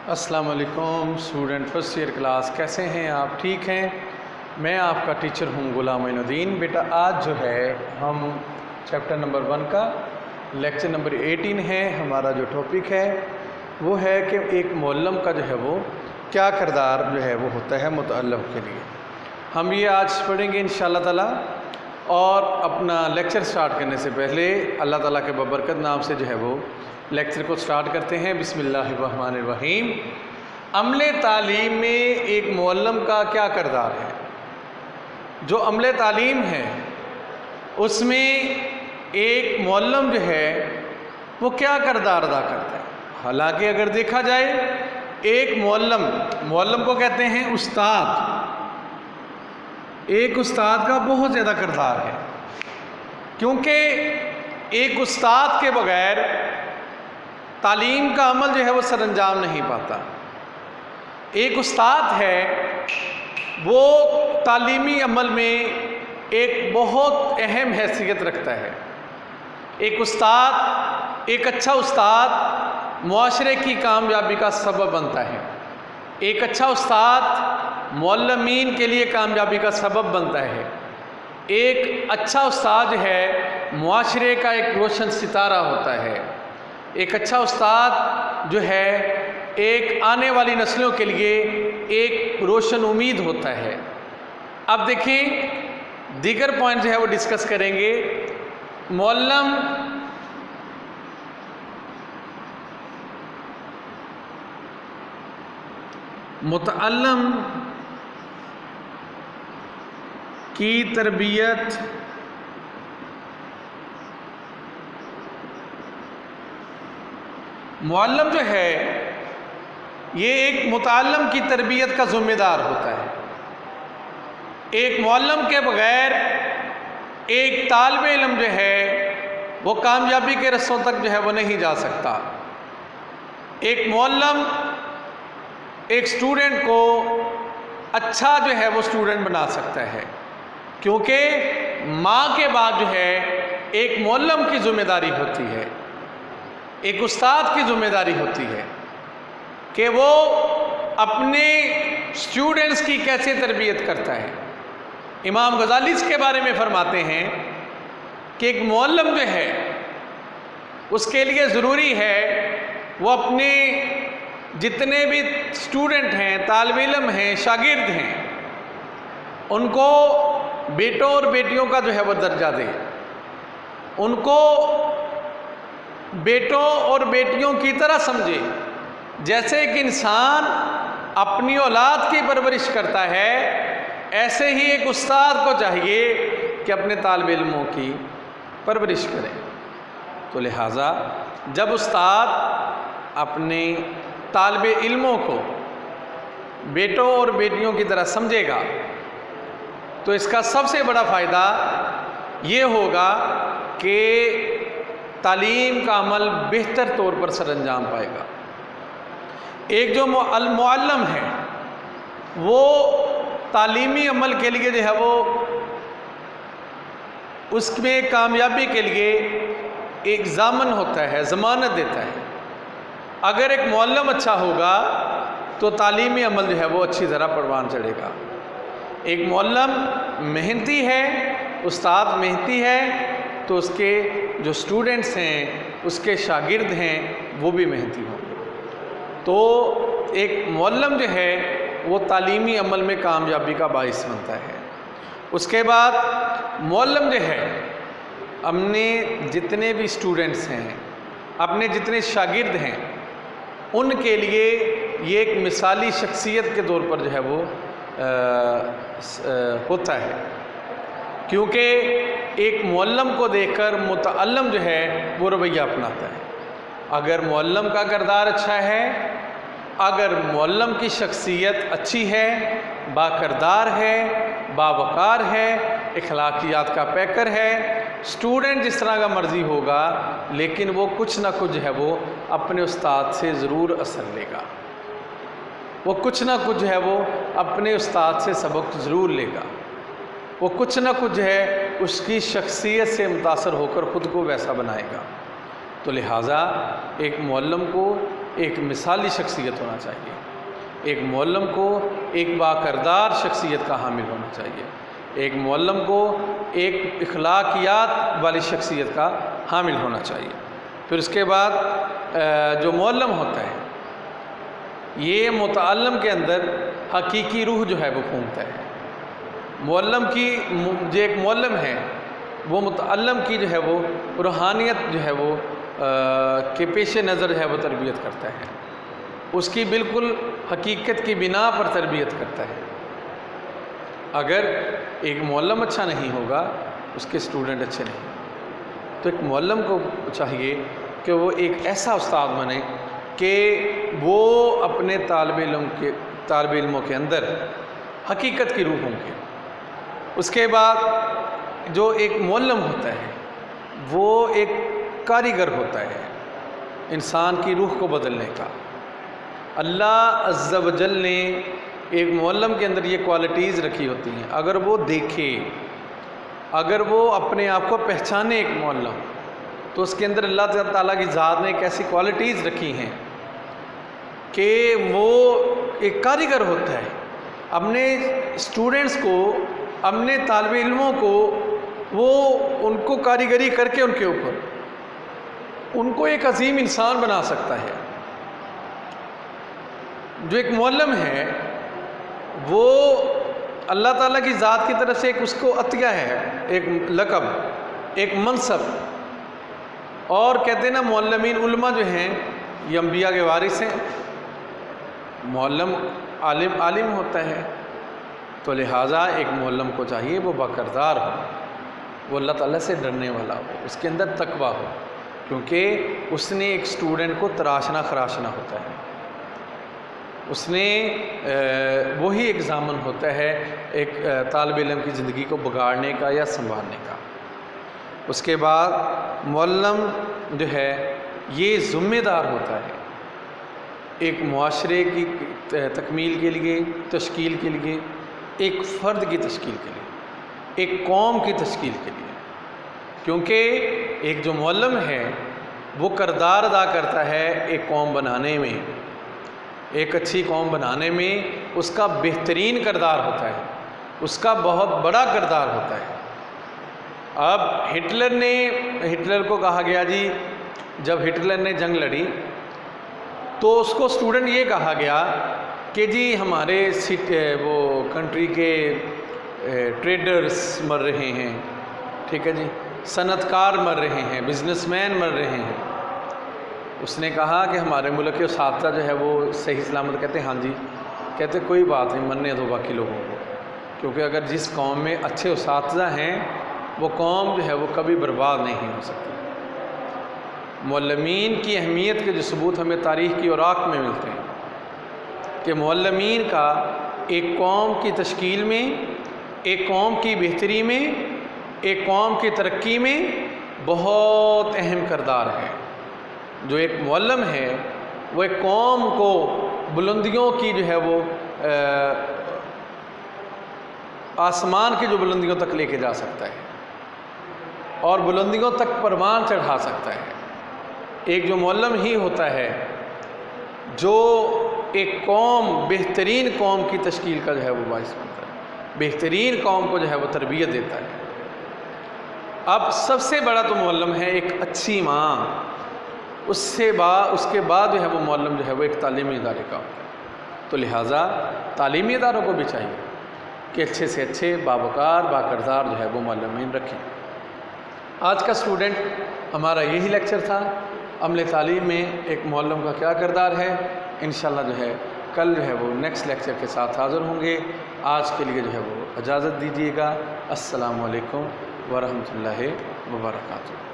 अस्सलाम वालेकुम student first year class, कैसे हैं आप? ठीक हैं। मैं आपका टीचर हूं गुलाम मोइनुद्दीन। बेटा आज जो है हम चैप्टर नंबर 1 का लेक्चर नंबर 18 है। हमारा जो टॉपिक है वो है कि एक मुअल्लम का जो है वो क्या किरदार जो है वो होता है मुतअल्लिम के लिए। हम ये आज पढ़ेंगे इंशाअल्लाह ताला। और अपना लेक्चर स्टार्ट करने से पहले अल्लाह ताला के बबरकत नाम से जो है वो लेक्चर को स्टार्ट करते हैं। बिस्मिल्लाहिर्रहमानिर्रहीम। अमले तालीम में एक मुअल्लिम का क्या किरदार है? जो अमले तालीम है उसमें एक मुअल्लिम जो है वो क्या किरदार अदा करता है? हालांकि अगर देखा जाए एक मुअल्लिम को कहते हैं उस्ताद। एक उस्ताद का बहुत ज़्यादा किरदार है, क्योंकि एक उस्ताद के बगैर तालीम का अमल जो है वो सरअंजाम नहीं पाता। एक उस्ताद है वो तालीमी अमल में एक बहुत अहम हैसियत रखता है। एक अच्छा उस्ताद मुआशरे की कामयाबी का सबब बनता है। एक अच्छा उस्ताद मुअल्लिमीन के लिए कामयाबी का सबब बनता है। एक अच्छा उस्ताद है मुआशरे का एक रोशन सितारा होता है। एक अच्छा उस्ताद जो है एक आने वाली नस्लों के लिए एक रोशन उम्मीद होता है। अब देखें दीगर पॉइंट जो है वो डिस्कस करेंगे। मुतअल्लिम की तरबियत मुअल्लिम जो है ये एक मुतअल्लिम की तरबियत का ज़िम्मेदार होता है। एक मुअल्लिम के बगैर एक तालिब इल्म जो है वो कामयाबी के रस्तों तक जो है वो नहीं जा सकता। एक मुअल्लिम एक स्टूडेंट को अच्छा जो है वो स्टूडेंट बना सकता है, क्योंकि माँ के बाद जो है एक मुअल्लिम की ज़िम्मेदारी होती है, एक उस्ताद की ज़िम्मेदारी होती है कि वो अपने स्टूडेंट्स की कैसे तरबियत करता है। इमाम गज़ाली इसके बारे में फरमाते हैं कि एक मुअल्लिम जो है उसके लिए ज़रूरी है वो अपने जितने भी स्टूडेंट हैं, तालिब इल्म हैं, शागिर्द हैं, उनको बेटों और बेटियों का जो है वो दर्जा दे। उनको बेटों और बेटियों की तरह समझे। जैसे एक इंसान अपनी औलाद की परवरिश करता है, ऐसे ही एक उस्ताद को चाहिए कि अपने तालिब इल्मों की परवरिश करे। तो लिहाजा जब उस्ताद अपने तालिब इल्मों को बेटों और बेटियों की तरह समझेगा तो इसका सबसे बड़ा फ़ायदा ये होगा कि तालीम का अमल बेहतर तौर पर सरअंजाम पाएगा। एक जो मुअल्लिम है वो तालीमी अमल के लिए जो है वो उसमें कामयाबी के लिए एक ज़ामन होता है, ज़मानत देता है। अगर एक मुअल्लिम अच्छा होगा तो तालीमी अमल जो है वो अच्छी तरह परवान चढ़ेगा। एक मुअल्लिम मेहनती है, उस्ताद मेहनती है, तो उसके जो स्टूडेंट्स हैं, उसके शागिर्द हैं, वो भी मेहनती होंगे। तो एक मुअल्लिम जो है वो तालीमी अमल में कामयाबी का बाइस बनता है। उसके बाद मुअल्लिम जो है अपने जितने भी स्टूडेंट्स हैं, अपने जितने शागिर्द हैं, उनके लिए ये एक मिसाली शख्सियत के तौर पर जो है वो होता है, क्योंकि एक मुअल्लिम को देखकर मुतअल्लिम जो है वो रवैया अपनाता है। अगर मुअल्लिम का किरदार अच्छा है, अगर मुअल्लिम की शख्सियत अच्छी है, बाकिरदार है, बावकार है, इखलाकियात का पैकर है, स्टूडेंट जिस तरह का मर्ज़ी होगा, लेकिन वो कुछ ना कुछ है वो अपने उस्ताद से ज़रूर असर लेगा। वो कुछ ना कुछ है वो अपने उस्ताद से सबक ज़रूर लेगा। वो कुछ ना कुछ है उसकी शख्सियत से मुतासर होकर ख़ुद को वैसा बनाएगा। तो लिहाजा एक मुअल्लिम को ایک مثالی شخصیت ہونا چاہیے، ایک معلم کو ایک باکردار شخصیت کا حامل ہونا چاہیے، ایک معلم کو ایک اخلاقیات والی شخصیت کا حامل ہونا چاہیے۔ پھر اس کے بعد جو معلم ہوتا ہے یہ متعلم کے اندر حقیقی روح جو ہے وہ پھونکتا ہے۔ معلم کی جو ایک معلم ہے وہ متعلم کی جو ہے وہ روحانیت جو ہے وہ کے پیش نظر جو ہے وہ تربیت کرتا ہے، اس کی بالکل حقیقت کی بنا پر تربیت کرتا ہے۔ اگر ایک معلم اچھا نہیں ہوگا اس کے اسٹوڈنٹ اچھے نہیں، تو ایک معلم کو چاہیے کہ وہ ایک ایسا استاد بنے کہ وہ اپنے طالب علموں کے اندر حقیقت کی روح ہوں گے۔ اس کے بعد جو ایک معلم ہوتا ہے وہ ایک کاریگر ہوتا ہے انسان کی روح کو بدلنے کا۔ اللہ عز و جل نے ایک معلم کے اندر یہ کوالٹیز رکھی ہوتی ہیں، اگر وہ دیکھے، اگر وہ اپنے آپ کو پہچانے ایک معلم، تو اس کے اندر اللہ تعالیٰ کی ذات نے ایک ایسی کوالٹیز رکھی ہیں کہ وہ ایک کاریگر ہوتا ہے، اپنے اسٹوڈنٹس کو، اپنے طالب علموں کو وہ ان کو کاریگری کر کے ان کے اوپر ان کو ایک عظیم انسان بنا سکتا ہے۔ جو ایک معلم ہے وہ اللہ تعالیٰ کی ذات کی طرف سے ایک اس کو عطیہ ہے، ایک لقب، ایک منصب۔ اور کہتے ہیں نا معلمین علماء جو ہیں یہ انبیاء کے وارث ہیں، معلم عالم ہوتا ہے، تو لہٰذا ایک معلم کو چاہیے وہ باکردار ہو، وہ اللہ تعالیٰ سے ڈرنے والا ہو، اس کے اندر تقویٰ ہو، کیونکہ اس نے ایک اسٹوڈنٹ کو تراشنا خراشنا ہوتا ہے، اس نے وہی ایگزامن ہوتا ہے ایک طالب علم کی زندگی کو بگاڑنے کا یا سنوارنے کا۔ اس کے بعد معلم جو ہے یہ ذمہ دار ہوتا ہے ایک معاشرے کی تکمیل کے لیے، تشکیل کے لیے، ایک فرد کی تشکیل کے لیے، ایک قوم کی تشکیل کے لیے، کیونکہ ایک جو معلم ہے وہ کردار ادا کرتا ہے ایک قوم بنانے میں، ایک اچھی قوم بنانے میں اس کا بہترین کردار ہوتا ہے، اس کا بہت بڑا کردار ہوتا ہے۔ اب ہٹلر کو کہا گیا جی، جب ہٹلر نے جنگ لڑی تو اس کو اسٹوڈنٹ یہ کہا گیا کہ جی ہمارے وہ کنٹری کے ٹریڈرز مر رہے ہیں، ٹھیک ہے جی، صنعت کار مر رہے ہیں، بزنس مین مر رہے ہیں۔ اس نے کہا کہ ہمارے ملک کے اساتذہ جو ہے وہ صحیح سلامت، کہتے ہیں ہاں جی، کہتے کوئی بات نہیں، مرنے دو باقی لوگوں کو، کیونکہ اگر جس قوم میں اچھے اساتذہ ہیں وہ قوم جو ہے وہ کبھی برباد نہیں ہو سکتی۔ معلمین کی اہمیت کے جو ثبوت ہمیں تاریخ کی اوراق میں ملتے ہیں کہ معلمین کا ایک قوم کی تشکیل میں، ایک قوم کی بہتری میں، ایک قوم کی ترقی میں بہت اہم کردار ہے۔ جو ایک معلم ہے وہ ایک قوم کو بلندیوں کی جو ہے وہ آسمان کی جو بلندیوں تک لے کے جا سکتا ہے اور بلندیوں تک پروان چڑھا سکتا ہے۔ ایک جو معلم ہی ہوتا ہے جو ایک قوم، بہترین قوم کی تشکیل کا جو ہے وہ باعث بنتا ہے، بہترین قوم کو جو ہے وہ تربیت دیتا ہے۔ اب سب سے بڑا تو معلم ہے ایک اچھی ماں، اس کے بعد جو ہے وہ معلم جو ہے وہ ایک تعلیمی ادارے کا ہوتا ہے۔ تو لہٰذا تعلیمی اداروں کو بھی چاہیے کہ اچھے سے اچھے باوقار باکردار جو ہے وہ معلمین رکھیں۔ آج کا اسٹوڈنٹ ہمارا یہی لیکچر تھا، عمل تعلیم میں ایک معلم کا کیا کردار ہے۔ انشاءاللہ جو ہے کل جو ہے وہ نیکسٹ لیکچر کے ساتھ حاضر ہوں گے۔ آج کے لیے جو ہے وہ اجازت دیجیے گا۔ السلام علیکم ورحمۃ اللہ وبرکاتہ۔